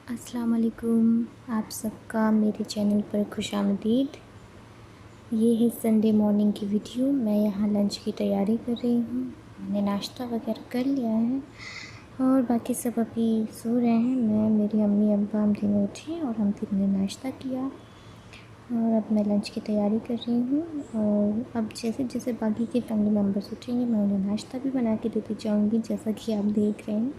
अस्सलाम वालेकुम। आप सबका मेरे चैनल पर खुशामदीद। ये है संडे मॉर्निंग की वीडियो। मैं यहाँ लंच की तैयारी कर रही हूँ। मैंने नाश्ता वगैरह कर लिया है और बाकी सब अभी सो रहे हैं। मैं, मेरी अम्मी अब्बा हम तीनों उठे और हम तीनों ने नाश्ता किया और अब मैं लंच की तैयारी कर रही हूँ। और अब जैसे जैसे बाकी के फैमिली मेम्बर्स उठेंगे मैं उन्हें नाश्ता भी बना के देती जाऊँगी। जैसा कि आप देख रहे हैं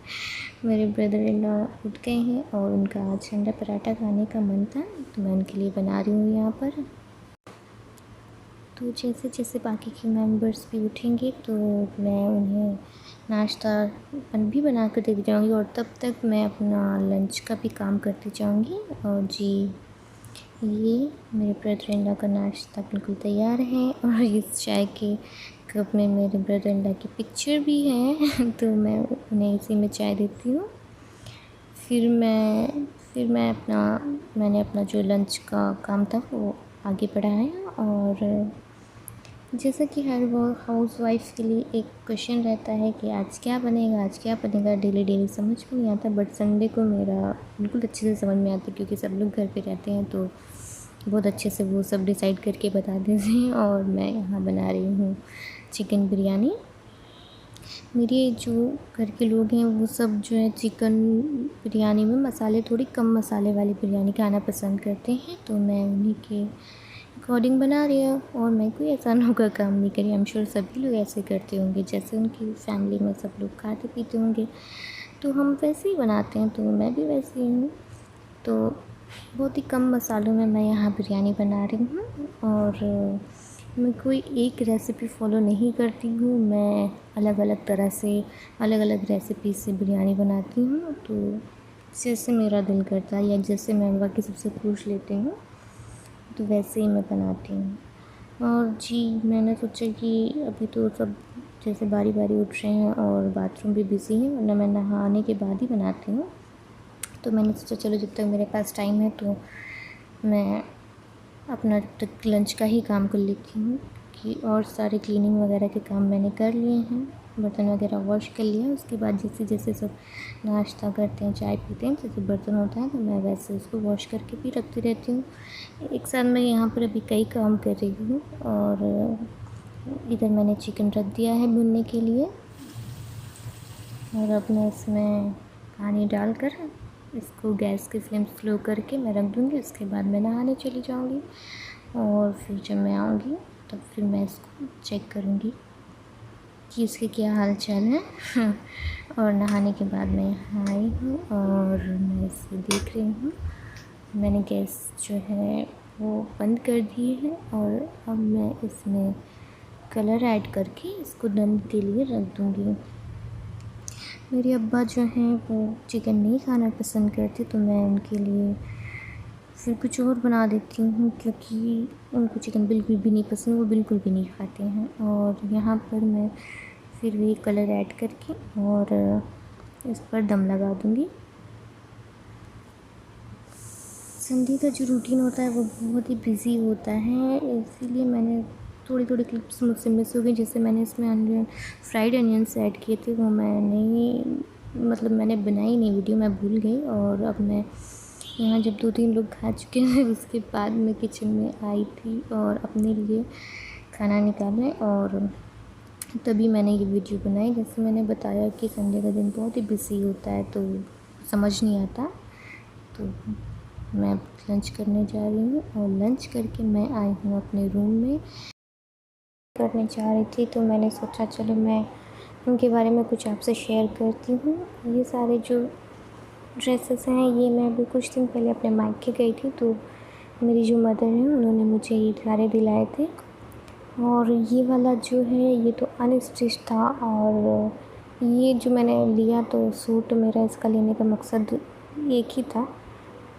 मेरे ब्रदर इन लॉ उठ गए हैं और उनका आज अंडा पराठा खाने का मन था तो मैं उनके लिए बना रही हूँ यहाँ पर। तो जैसे जैसे बाकी के मेंबर्स भी उठेंगे तो मैं उन्हें नाश्ता भी बना कर देती जाऊँगी और तब तक मैं अपना लंच का भी काम करती जाऊँगी। और जी, ये मेरे ब्रदर इन लॉ का नाश्ता बिल्कुल तैयार है और इस चाय के कप में मेरे ब्रदर इन लॉ की पिक्चर भी है तो मैं उन्हें इसी में चाय देती हूँ। मैंने अपना जो लंच का काम था वो आगे बढ़ाया। और जैसा कि हर वो हाउसवाइफ़ के लिए एक क्वेश्चन रहता है कि आज क्या बनेगा डेली डेली समझ में नहीं आता। बट संडे को मेरा बिल्कुल अच्छे से समझ में आता है क्योंकि सब लोग घर पे रहते हैं तो बहुत अच्छे से वो सब डिसाइड करके बता देते हैं। और मैं यहाँ बना रही हूँ चिकन बिरयानी। मेरे जो घर के लोग हैं वो सब जो है चिकन बिरयानी में मसाले, थोड़ी कम मसाले वाली बिरयानी खाना पसंद करते हैं तो मैं उन्हीं के अकॉर्डिंग बना रही हूँ। और मैं कोई आसानों का काम नहीं करी। आई एम श्योर सभी लोग ऐसे करते होंगे, जैसे उनकी फैमिली में सब लोग खाते पीते होंगे तो हम वैसे ही बनाते हैं, तो मैं भी वैसे ही हूँ। तो बहुत ही कम मसालों में मैं यहाँ बिरयानी बना रही हूँ। और मैं कोई एक रेसिपी फॉलो नहीं करती हूँ। मैं अलग अलग तरह से अलग अलग रेसिपी से बिरयानी बनाती हूँ। तो जैसे मेरा दिल करता है या जैसे मैं बाकी सबसे पूछ लेती हूँ तो वैसे ही मैं बनाती हूँ। और जी, मैंने सोचा कि अभी तो सब जैसे बारी बारी उठ रहे हैं और बाथरूम भी बिज़ी है, वरना मैं नहाने के बाद ही बनाती हूँ। तो मैंने सोचा चलो जब तक मेरे पास टाइम है तो मैं अपना तक लंच का ही काम कर लेती हूँ कि और सारे क्लीनिंग वगैरह के काम मैंने कर लिए हैं। बर्तन वगैरह वॉश कर लिया। उसके बाद जैसे जैसे सब नाश्ता करते हैं, चाय पीते हैं, जैसे बर्तन होता है तो मैं वैसे उसको वॉश करके भी रखती रहती हूँ। एक साथ मैं यहाँ पर अभी कई काम कर रही हूँ। और इधर मैंने चिकन रख दिया है भुनने के लिए और अब मैं इसमें पानी डालकर इसको गैस की फ्लेम स्लो करके मैं रख दूँगी। उसके बाद मैं नहाने चली जाऊँगी और फिर जब मैं आऊँगी तब फिर मैं इसको चेक करूँगी कि इसके क्या हाल चाल है और नहाने के बाद मैं यहाँ आई हूँ और मैं इसे देख रही हूँ। मैंने गैस जो है वो बंद कर दी है और अब मैं इसमें कलर ऐड करके इसको दम के लिए रख दूँगी। मेरे अब्बा जो हैं वो चिकन नहीं खाना पसंद करते तो मैं उनके लिए फिर कुछ और बना देती हूँ क्योंकि उनको चिकन बिल्कुल भी नहीं पसंद, वो बिल्कुल भी नहीं खाते हैं। और यहाँ पर मैं फिर भी कलर ऐड करके और इस पर दम लगा दूँगी। संडे का जो रूटीन होता है वो बहुत ही बिज़ी होता है, इसीलिए मैंने थोड़ी थोड़ी क्लिप्स मुझसे मिस हो गई। जैसे मैंने इसमें फ्राइड अनियंस ऐड किए थे वो मैंने बनाई नहीं वीडियो, मैं भूल गई। और अब मैं यहाँ जब 2-3 लोग खा चुके हैं उसके बाद मैं किचन में आई थी और अपने लिए खाना निकालने और तभी मैंने ये वीडियो बनाई। जैसे मैंने बताया कि संडे का दिन बहुत ही बिज़ी होता है तो समझ नहीं आता। तो मैं लंच करने जा रही हूँ और लंच करके मैं आई हूँ अपने रूम में करने जा रही थी तो मैंने सोचा चलो मैं उनके बारे में कुछ आपसे शेयर करती हूँ। ये सारे जो ड्रेसेस हैं ये मैं अभी कुछ दिन पहले अपने मायके गई थी तो मेरी जो मदर हैं उन्होंने मुझे ये सारे दिलाए थे। और ये वाला जो है ये तो अनस्टिच था और ये जो मैंने लिया तो सूट मेरा इसका लेने का मकसद एक ही था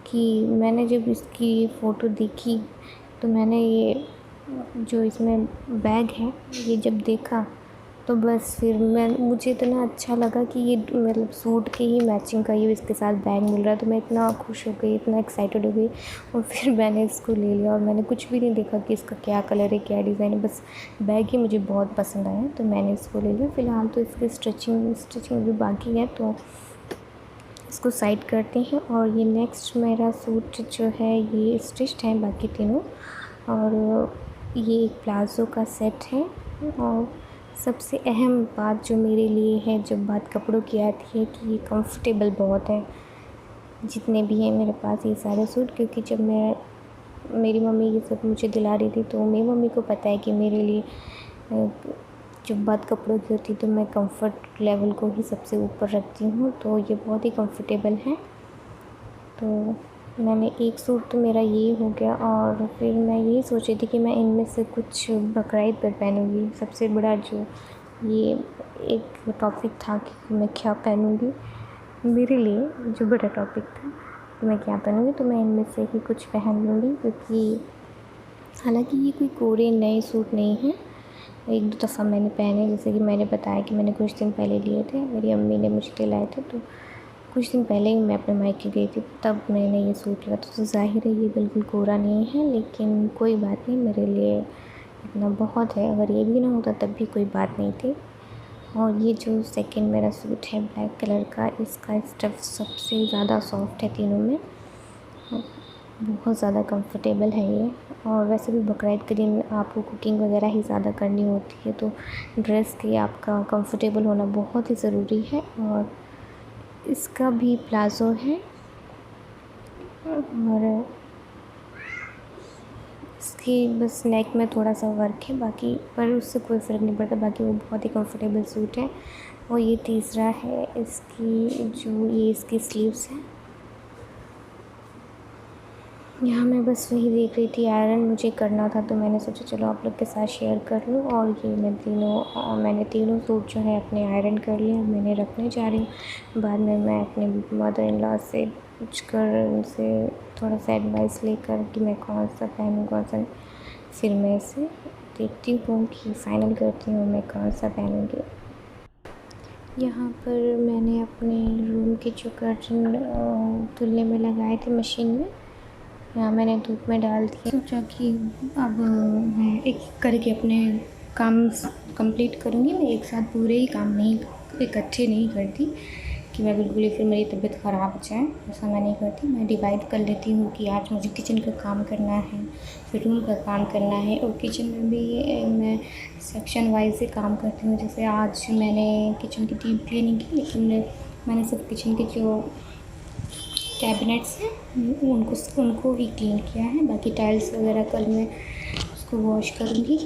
कि मैंने जब इसकी फ़ोटो देखी तो मैंने ये जो इसमें बैग है ये जब देखा तो बस फिर मुझे इतना अच्छा लगा कि ये मतलब सूट के ही मैचिंग का ये इसके साथ बैग मिल रहा है तो मैं इतना खुश हो गई, इतना एक्साइटेड हो गई। और फिर मैंने इसको ले लिया और मैंने कुछ भी नहीं देखा कि इसका क्या कलर है, क्या डिज़ाइन है, बस बैग ही मुझे बहुत पसंद आया तो मैंने इसको ले लिया। फ़िलहाल तो इसकी स्टिचिंग भी बाकी है तो इसको साइड करते हैं। और ये नेक्स्ट मेरा सूट जो है ये स्टिच्ड है बाकी तीनों, और ये एक प्लाज़ो का सेट है। और सबसे अहम बात जो मेरे लिए है जब बात कपड़ों की आती है कि ये कंफर्टेबल बहुत है, जितने भी हैं मेरे पास ये सारे सूट। क्योंकि जब मेरी मम्मी ये सब मुझे दिला रही थी तो मेरी मम्मी को पता है कि मेरे लिए जब बात कपड़ों की होती है तो मैं कंफर्ट लेवल को ही सबसे ऊपर रखती हूँ। तो ये बहुत ही कंफर्टेबल है। तो मैंने एक सूट तो मेरा ये हो गया, और फिर मैं यही सोच रही थी कि मैं इनमें से कुछ बकरा ईद पर पहनूँगी। सबसे बड़ा जो ये एक टॉपिक था कि मैं क्या पहनूँगी, मेरे लिए जो बड़ा टॉपिक था कि मैं क्या पहनूँगी, तो मैं इनमें से ही कुछ पहन लूँगी। क्योंकि हालांकि ये कोई कोरे नए सूट नहीं है, एक दो दफ़ा मैंने पहने। जैसे कि मैंने बताया कि मैंने कुछ दिन पहले लिए थे, मेरी अम्मी ने मुझे दिलाए थे। तो कुछ दिन पहले ही मैं अपने मायके गई थी, तब मैंने ये सूट लिया। तो ज़ाहिर है ये बिल्कुल कोरा नहीं है, लेकिन कोई बात नहीं, मेरे लिए इतना बहुत है। अगर ये भी ना होता तब भी कोई बात नहीं थी। और ये जो सेकंड मेरा सूट है ब्लैक कलर का, इसका स्टफ़ सबसे ज़्यादा सॉफ्ट है तीनों में, बहुत ज़्यादा कंफर्टेबल है ये। और वैसे भी बकरा ईद के दिन आपको कुकिंग वगैरह ही ज़्यादा करनी होती है, तो ड्रेस के आपका कंफर्टेबल होना बहुत ही ज़रूरी है। और इसका भी प्लाज़ो है, और इसकी बस नेक में थोड़ा सा वर्क है बाकी, पर उससे कोई फ़र्क नहीं पड़ता। बाकी वो बहुत ही कंफर्टेबल सूट है। और ये तीसरा है, इसकी जो ये इसकी स्लीव्स हैं, यहाँ मैं बस वही देख रही थी, आयरन मुझे करना था तो मैंने सोचा चलो आप लोग के साथ शेयर कर लूँ। और ये मैंने तीनों सूट जो है अपने आयरन कर लिए, मैंने रखने जा रही हूँ। बाद में मैं अपने मदर इन लॉ से पूछ कर उनसे थोड़ा सा एडवाइस लेकर कि मैं कौन सा पहनूँ कौन सा, फिर मैं इसे देखती हूँ कि फ़ाइनल करती हूँ मैं कौन सा पहनूँगी। यहाँ पर मैंने अपने रूम के जो कर्टन धुलने में लगाए थे मशीन में, यहाँ मैंने धूप में डाल दिया। सोचा कि अब मैं एक करके अपने काम कंप्लीट करूँगी। मैं एक साथ पूरे ही काम नहीं, इकट्ठे नहीं करती कि मैं बिल्कुल ही फिर मेरी तबीयत ख़राब हो जाए, ऐसा मैं नहीं करती। मैं डिवाइड कर लेती हूँ कि आज मुझे किचन का काम करना है, फिर रूम का काम करना है। और किचन में भी मैं सेक्शन वाइज से काम करती हूँ। जैसे आज मैंने किचन की डीप क्लीनिंग की, लेकिन मैंने सिर्फ किचन के जो कैबिनेट्स हैं उनको ही क्लीन किया है। बाकी टाइल्स वगैरह कल मैं उसको वॉश करूँगी।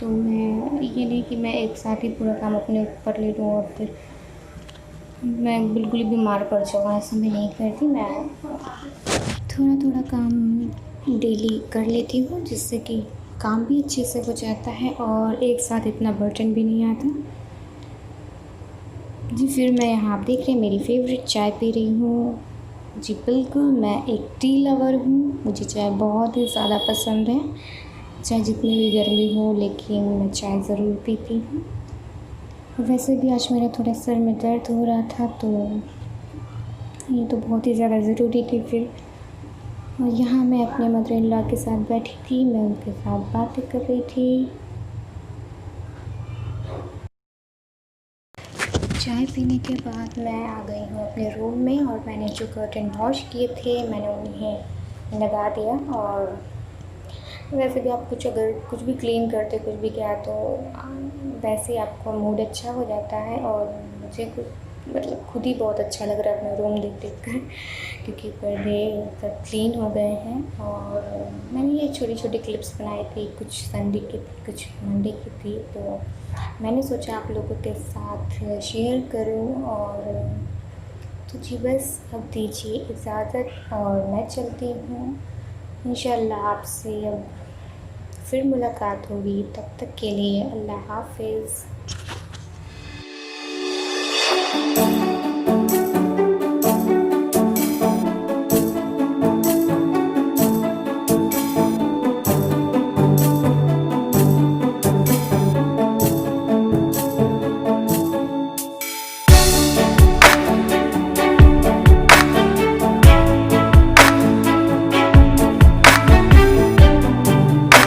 तो मैं ये नहीं कि मैं एक साथ ही पूरा काम अपने ऊपर ले लूँ और फिर मैं बिल्कुल ही बीमार पड़ जाऊँ, ऐसा मैं नहीं करती। मैं थोड़ा थोड़ा काम डेली कर लेती हूँ, जिससे कि काम भी अच्छे से हो जाता है और एक साथ इतना बर्डन भी नहीं आता जी। फिर मैं यहाँ आप देख रहे हैं मेरी फेवरेट चाय पी रही हूँ जी। बिल्कुल मैं एक टी लवर हूँ, मुझे चाय बहुत ही ज़्यादा पसंद है। चाहे जितनी भी गर्मी हो, लेकिन मैं चाय ज़रूर पीती हूँ। वैसे भी आज मेरा थोड़ा सर में दर्द हो रहा था, तो ये तो बहुत ही ज़्यादा ज़रूरी थी फिर। और यहाँ मैं अपने मदर इन लॉ के साथ बैठी थी, मैं उनके साथ बातें कर रही थी। चाय पीने के बाद मैं आ गई हूँ अपने रूम में, और मैंने जो कर्टन वॉश किए थे मैंने उन्हें लगा दिया। और वैसे भी आप अगर कुछ भी क्लीन करते कुछ भी किया तो वैसे ही आपका मूड अच्छा हो जाता है। और मुझे मतलब खुद ही बहुत अच्छा लग रहा है अपना रूम देख कर, क्योंकि पर्दे सब क्लीन हो गए हैं। और मैंने ये छोटी छोटी क्लिप्स बनाई थी, कुछ संडे की कुछ मंडे की थी, तो मैंने सोचा आप लोगों के साथ शेयर करूं। और तो जी बस अब दीजिए इजाज़त और मैं चलती हूँ। इंशाल्लाह आपसे अब फिर मुलाकात होगी, तब तक के लिए अल्लाह हाफ़िज़।